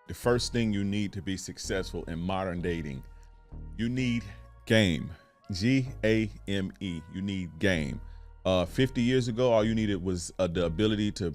The first thing you need to be successful in modern dating, you need game. Game. You need game. 50 years ago, all you needed was the ability to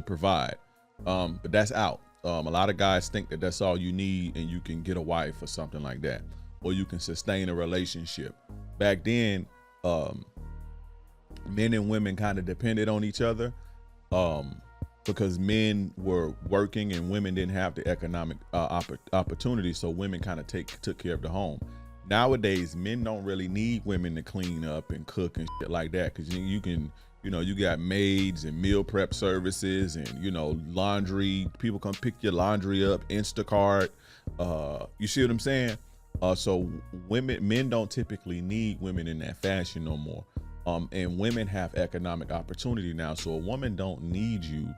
provide. But that's out. A lot of guys think that that's all you need, and you can get a wife or something like that, or you can sustain a relationship. Back then, men and women kind of depended on each other, because men were working and women didn't have the economic opportunity, so women kind of took care of the home. Nowadays, men don't really need women to clean up and cook and shit like that, because you can, you got maids and meal prep services and, laundry. People come pick your laundry up, Instacart. You see what I'm saying? So men don't typically need women in that fashion no more. And women have economic opportunity now. So a woman don't need you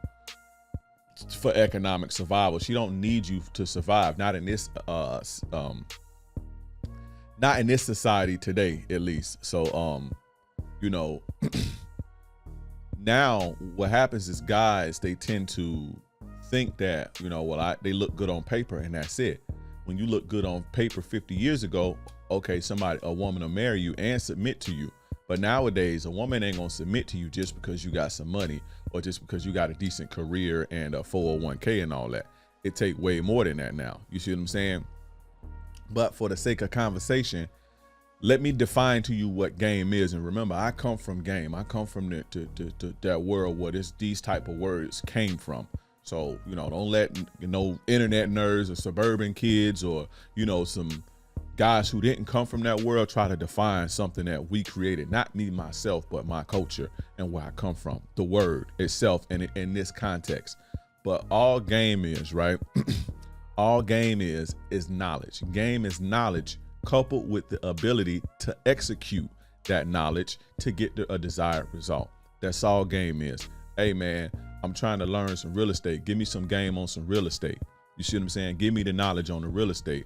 for economic survival. She don't need you to survive. Not in this society today, at least. So now what happens is guys, they tend to think that, they look good on paper and that's it. When you look good on paper 50 years ago, okay, a woman will marry you and submit to you. But nowadays, a woman ain't gonna submit to you just because you got some money or just because you got a decent career and a 401k and all that. It take way more than that now. You see what I'm saying? But for the sake of conversation, let me define to you what game is. And remember, I come from game. I come from that world where these type of words came from. So, don't let, internet nerds or suburban kids or, some guys who didn't come from that world try to define something that we created. Not me, myself, but my culture and where I come from. The word itself in this context. But all game is, right? All game is knowledge. Game is knowledge coupled with the ability to execute that knowledge to get a desired result. That's all game is. Hey man, I'm trying to learn some real estate. Give me some game on some real estate. You see what I'm saying? Give me the knowledge on the real estate.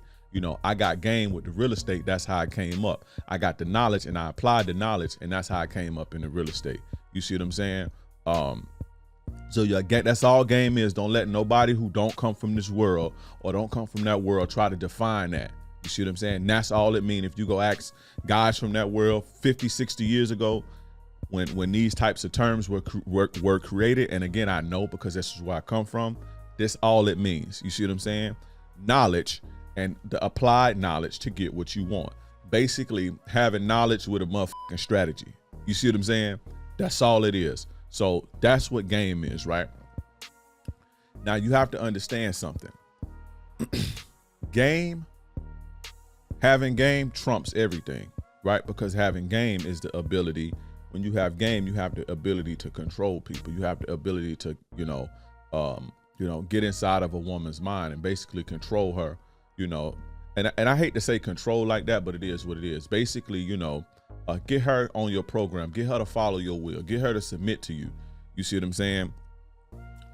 I got game with the real estate. That's how I came up. I got the knowledge and I applied the knowledge, and that's how I came up in the real estate. You see what I'm saying? So that's all game is. Don't let nobody who don't come from this world or don't come from that world try to define that. You see what I'm saying? That's all it means. If you go ask guys from that world 50, 60 years ago, when these types of terms were created, and again, I know because this is where I come from, this all it means. You see what I'm saying? Knowledge and the applied knowledge to get what you want. Basically, having knowledge with a motherfucking strategy. You see what I'm saying? That's all it is. So that's what game is, right? Now you have to understand something. Having game trumps everything, right? Because having game is the ability. When you have game, you have the ability to control people. You have the ability to, get inside of a woman's mind and basically control her, And I hate to say control like that, but it is what it is. Basically, get her on your program, get her to follow your will, get her to submit to you. You see what I'm saying?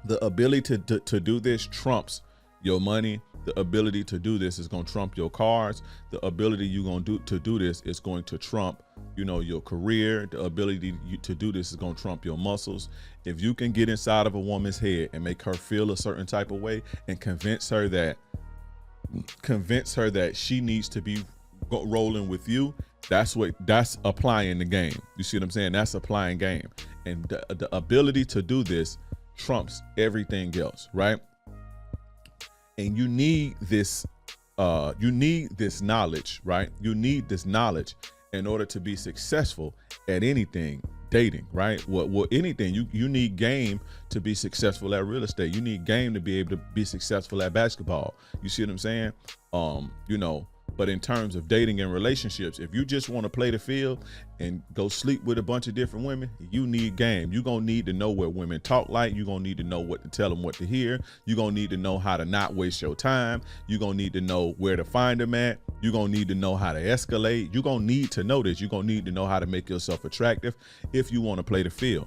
The ability to do this trumps your money. The ability to do this is going to trump your cars. The ability you're going to do this is going to trump, your career. The ability to do this is going to trump your muscles. If you can get inside of a woman's head and make her feel a certain type of way and convince her that she needs to be rolling with you, that's applying the game. You see what I'm saying? That's applying game. And the ability to do this trumps everything else, right? And you need this knowledge, right? You need this knowledge in order to be successful at anything, dating, right? Anything. You need game to be successful at real estate. You need game to be able to be successful at basketball. You see what I'm saying? But in terms of dating and relationships, if you just want to play the field and go sleep with a bunch of different women, you need game. You're going to need to know what women talk like. You're going to need to know what to tell them what to hear. You're going to need to know how to not waste your time. You're going to need to know where to find them at. You're going to need to know how to escalate. You're going to need to know this. You're going to need to know how to make yourself attractive if you want to play the field,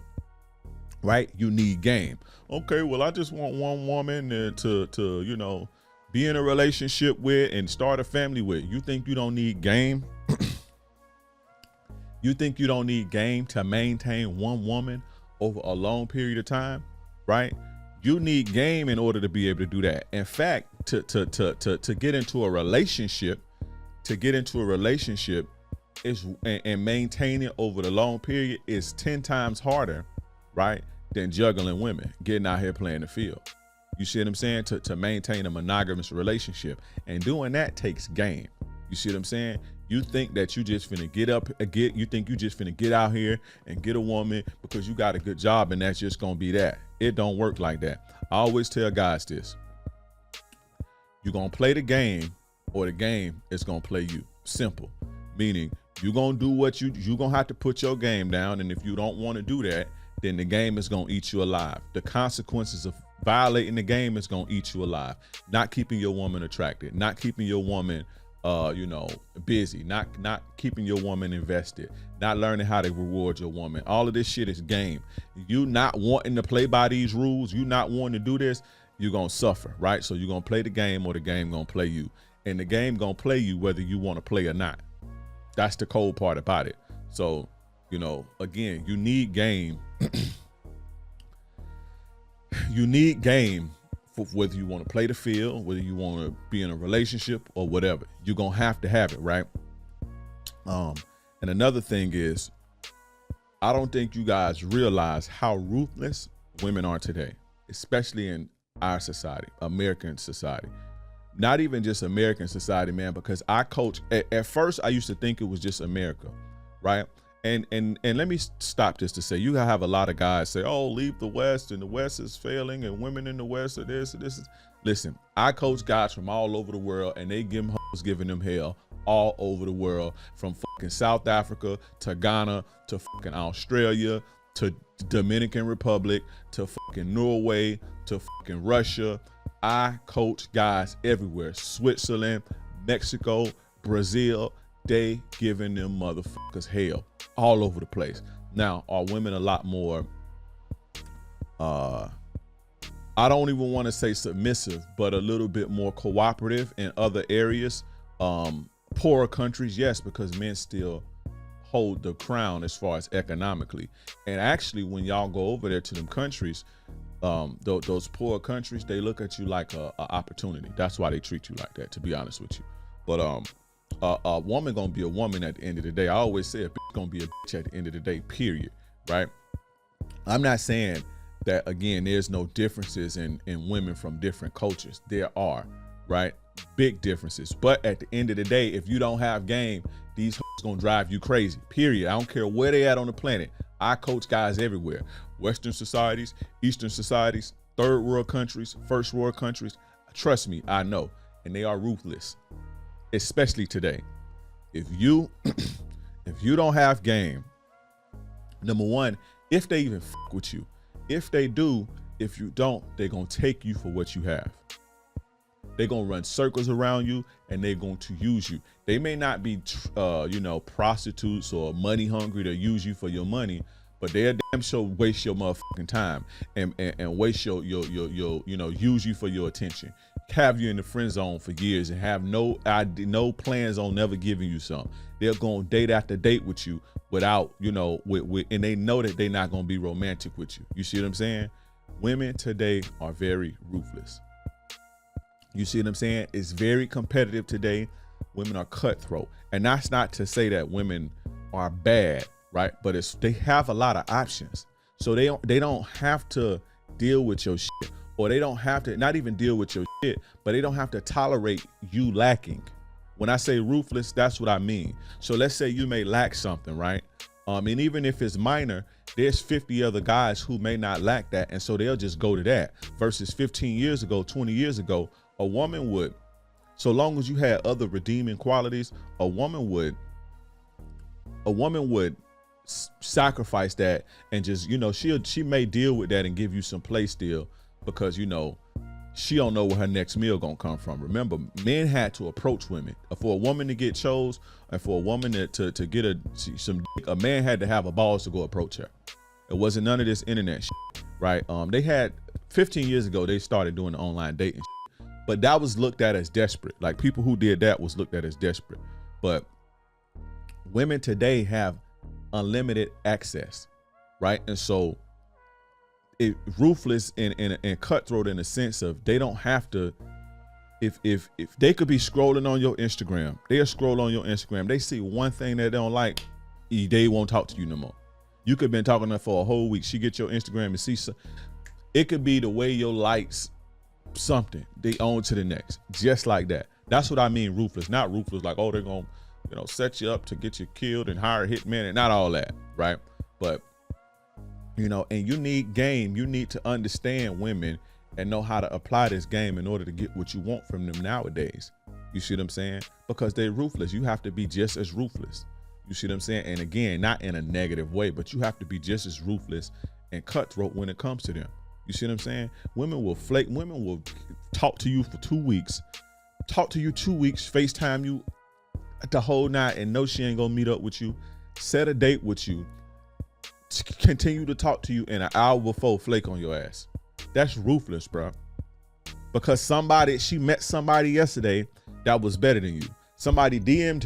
right? You need game. Okay, well, I just want one woman to be in a relationship with and start a family with. You think you don't need game? You think you don't need game to maintain one woman over a long period of time, right? You need game in order to be able to do that. In fact, to get into a relationship, is and maintain it over the long period is 10 times harder, right, than juggling women, getting out here playing the field. You see what I'm saying? To maintain a monogamous relationship. And doing that takes game. You see what I'm saying? You think that you just finna get out here and get a woman because you got a good job and that's just gonna be that. It don't work like that. I always tell guys this. You're gonna play the game or the game is gonna play you. Simple. Meaning you're gonna do what you're gonna have to put your game down, and if you don't want to do that, then the game is gonna eat you alive. The consequences of violating the game is gonna eat you alive. Not keeping your woman attracted, not keeping your woman busy, not keeping your woman invested, not learning how to reward your woman. All of this shit is game. You not wanting to play by these rules, you not wanting to do this, you're gonna suffer, right? So you're gonna play the game or the game gonna play you. And the game gonna play you whether you want to play or not. That's the cold part about it. So, again, you need game. You need game for whether you want to play the field, whether you want to be in a relationship or whatever. You're going to have it, right? And another thing is, I don't think you guys realize how ruthless women are today, especially in our society, American society. Not even just American society, man, because I coach. At first, I used to think it was just America, right? And let me stop this to say, you have a lot of guys say, oh, leave the West and the West is failing and women in the West are this and this is. Listen, I coach guys from all over the world and they giving them hell all over the world, from fucking South Africa to Ghana to fucking Australia to Dominican Republic to fucking Norway to fucking Russia. I coach guys everywhere. Switzerland, Mexico, Brazil. They giving them motherfuckers hell all over the place. Now, are women a lot more, I don't even want to say submissive, but a little bit more cooperative in other areas? Poorer countries, yes, because men still hold the crown as far as economically. And actually, when y'all go over there to them countries, those poor countries, they look at you like a opportunity. That's why they treat you like that, to be honest with you. But a woman gonna be a woman at the end of the day. I always say a bitch gonna be a bitch at the end of the day, period, right? I'm not saying that, again, there's no differences in women from different cultures. There are, right? Big differences. But at the end of the day, if you don't have game, these hoes gonna drive you crazy, period. I don't care where they at on the planet. I coach guys everywhere. Western societies, Eastern societies, third world countries, first world countries. Trust me, I know. And they are ruthless, especially today. If you don't have game, number one, if they even fuck with you, if they do, if you don't, they're going to take you for what you have. They're going to run circles around you and they're going to use you. They may not be, prostitutes or money hungry to use you for your money, but they're damn sure waste your motherfucking time and waste your use you for your attention. Have you in the friend zone for years and have no plans on never giving you some. They're going date after date with you without, and they know that they're not going to be romantic with you. You see what I'm saying? Women today are very ruthless. You see what I'm saying? It's very competitive today. Women are cutthroat. And that's not to say that women are bad, right? But they have a lot of options. So they don't have to deal with your shit, or they don't have to not even deal with your shit, but they don't have to tolerate you lacking. When I say ruthless, that's what I mean. So let's say you may lack something, right? And even if it's minor, there's 50 other guys who may not lack that. And so they'll just go to that. Versus 15 years ago, 20 years ago, a woman would, so long as you had other redeeming qualities, a woman would sacrifice that and just, she may deal with that and give you some play still because, she don't know where her next meal gonna come from. Remember, men had to approach women. For a woman to get chose and for a woman to get some dick, a man had to have a balls to go approach her. It wasn't none of this internet shit, right? They had 15 years ago, they started doing the online dating shit, but that was looked at as desperate. Like, people who did that was looked at as desperate. But women today have unlimited access, right? And so ruthless and cutthroat in the sense of they don't have to. If they could be scrolling on your Instagram, they'll scroll on your Instagram. They see one thing that they don't like, they won't talk to you no more. You could have been talking to her for a whole week. She get your Instagram and see some. It could be the way your lights something. They on to the next, just like that. That's what I mean, ruthless. Not ruthless like, oh, they're gonna, set you up to get you killed and hire a hitman and not all that, right? But and you need game. You need to understand women and know how to apply this game in order to get what you want from them nowadays. You see what I'm saying? Because they're ruthless. You have to be just as ruthless. You see what I'm saying? And again, not in a negative way, but you have to be just as ruthless and cutthroat when it comes to them. You see what I'm saying? Women will flake. Women will talk to you for 2 weeks, FaceTime you the whole night and know she ain't gonna meet up with you, set a date with you, continue to talk to you, and an hour before flake on your ass. That's ruthless, bro. Because she met somebody yesterday that was better than you. Somebody DM'd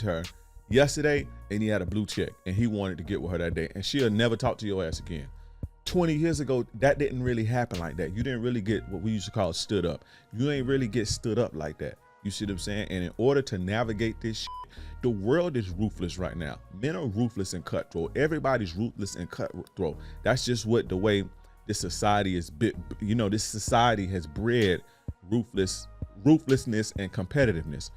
her yesterday and he had a blue check and he wanted to get with her that day, and she'll never talk to your ass again. 20 years ago, that didn't really happen like that. You didn't really get what we used to call stood up. You ain't really get stood up like that. You see what I'm saying? And in order to navigate this shit, the world is ruthless right now. Men are ruthless and cutthroat. Everybody's ruthless and cutthroat. That's just what the way this society is. This society has bred ruthlessness and competitiveness.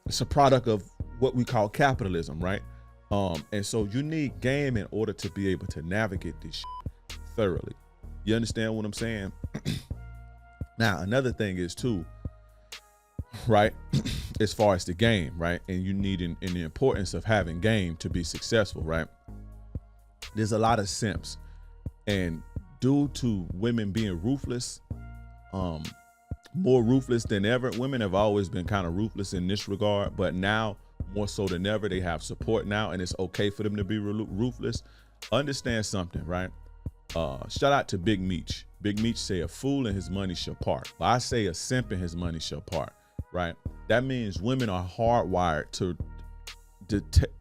It's a product of what we call capitalism, right? And so you need game in order to be able to navigate this shit thoroughly. You understand what I'm saying? Now, another thing is too, right? As far as the game, right? And you need in the importance of having game to be successful, right? There's a lot of simps, and due to women being ruthless, more ruthless than ever. Women have always been kind of ruthless in this regard, but now more so than ever, they have support now, and it's okay for them to be ruthless. Understand something, right? Shout out to Big Meech. Big Meech say a fool and his money shall part. But I say a simp and his money shall part, right? That means women are hardwired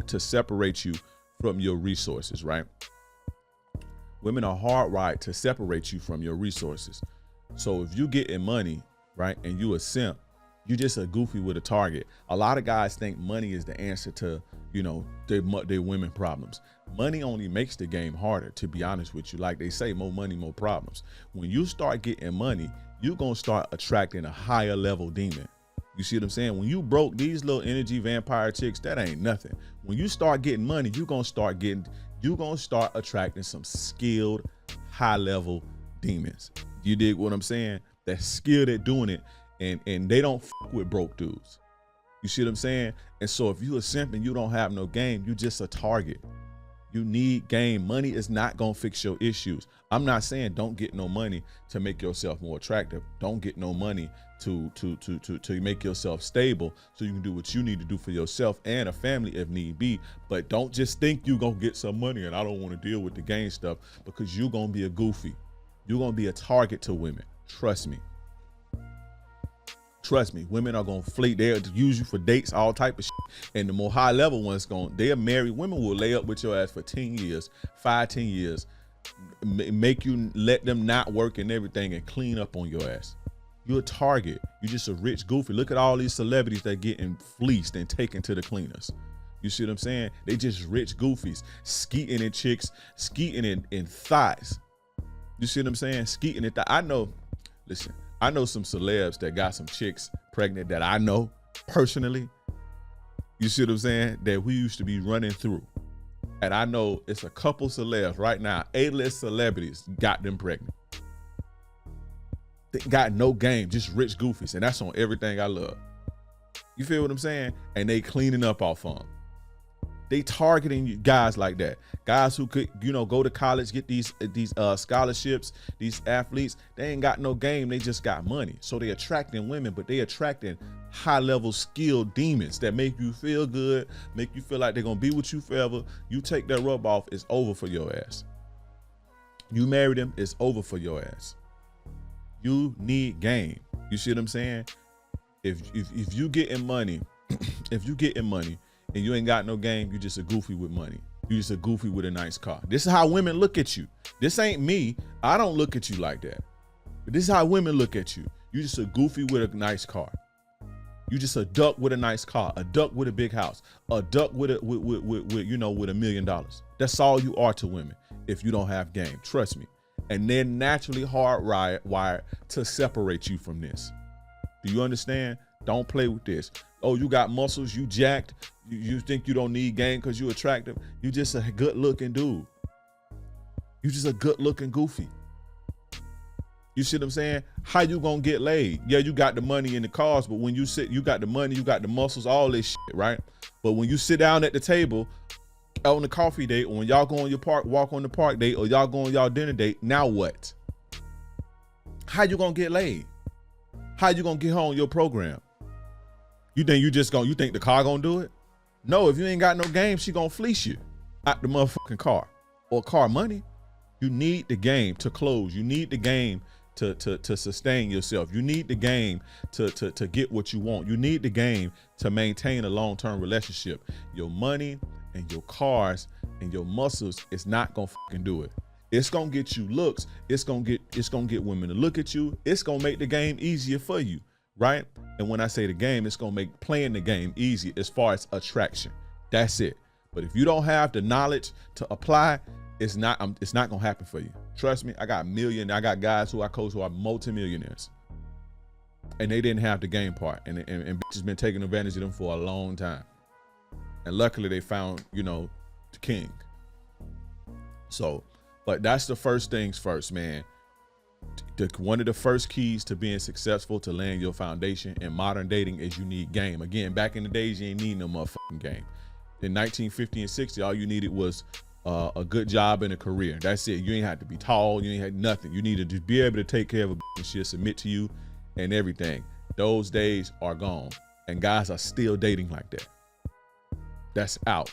to separate you from your resources, right? Women are hardwired to separate you from your resources. So if you getting money, right, and you a simp, you just a goofy with a target. A lot of guys think money is the answer to, their women problems. Money only makes the game harder, to be honest with you. Like they say, more money, more problems. When you start getting money, you're going to start attracting a higher level demon. You see what I'm saying? When you broke, these little energy vampire chicks, that ain't nothing. When you start getting money, you're going to start attracting some skilled, high level demons. You dig what I'm saying? That's skilled at doing it. And they don't fuck with broke dudes. You see what I'm saying? And so if you a simp and you don't have no game, you just a target. You need game. Money is not gonna fix your issues. I'm not saying don't get no money to make yourself more attractive. Don't get no money to make yourself stable so you can do what you need to do for yourself and a family if need be. But don't just think you gonna get some money and I don't want to deal with the game stuff, because you're gonna be a goofy. You're gonna be a target to women. Trust me. Trust me, women are gonna fleet. They'll use you for dates, all type of shit. And the more high level ones they're married. Women will lay up with your ass for 10 years, 10 years, make you let them not work and everything and clean up on your ass. You're a target. You're just a rich goofy. Look at all these celebrities that getting fleeced and taken to the cleaners. You see what I'm saying? They just rich goofies, skeeting in chicks, skeeting in thighs. You see what I'm saying? Skeeting in thighs. I know some celebs that got some chicks pregnant that I know personally. You see what I'm saying? That we used to be running through. And I know it's a couple celebs right now, A-list celebrities got them pregnant. They got no game, just rich goofies. And that's on everything I love. You feel what I'm saying? And they cleaning up off them. They targeting guys like that. Guys who could, go to college, get these scholarships, these athletes. They ain't got no game. They just got money. So they attracting women, but they attracting high level skilled demons that make you feel good, make you feel like they're going to be with you forever. You take that rub off, it's over for your ass. You marry them, it's over for your ass. You need game. You see what I'm saying? If you getting money, if you getting money, and you ain't got no game, you just a goofy with money. You just a goofy with a nice car. This is how women look at you. This ain't me. I don't look at you like that. But this is how women look at you. You just a goofy with a nice car. You just a duck with a nice car, a duck with a big house, a duck with a with $1 million. That's all you are to women if you don't have game. Trust me. And they're naturally hardwired to separate you from this. Do you understand? Don't play with this. Oh, you got muscles, you jacked. You think you don't need game because you attractive. You just a good looking dude. You just a good looking goofy. You see what I'm saying? How you gonna get laid? Yeah, you got the money in the cars, but when you sit, you got the money, you got the muscles, all this shit, right? But when you sit down at the table on the coffee date, or when y'all go on your walk on the park date, or y'all go on y'all dinner date, now what? How you gonna get laid? How you gonna get on your program? You think you think the car gonna do it? No, if you ain't got no game, she gonna fleece you out the motherfucking car or car money. You need the game to close. You need the game to sustain yourself. You need the game to get what you want. You need the game to maintain a long-term relationship. Your money and your cars and your muscles is not gonna fucking do it. It's gonna get you looks. It's gonna get women to look at you. It's gonna make the game easier for you, right? And when I say the game, it's gonna make playing the game easy as far as attraction. That's it. But if you don't have the knowledge to apply, it's not gonna happen for you. Trust me, I got guys who I coach who are multimillionaires, and they didn't have the game part, and bitches been taking advantage of them for a long time. And luckily they found, the king. So, but that's the first things first, man. One of the first keys to being successful, to laying your foundation in modern dating, is you need game. Again, back in the days, you ain't need no motherfucking game. In 1950 and 60, all you needed was a good job and a career. That's it. You ain't have to be tall. You ain't had nothing. You needed to be able to take care of a bitch and she'll submit to you and everything. Those days are gone, and guys are still dating like that. That's out.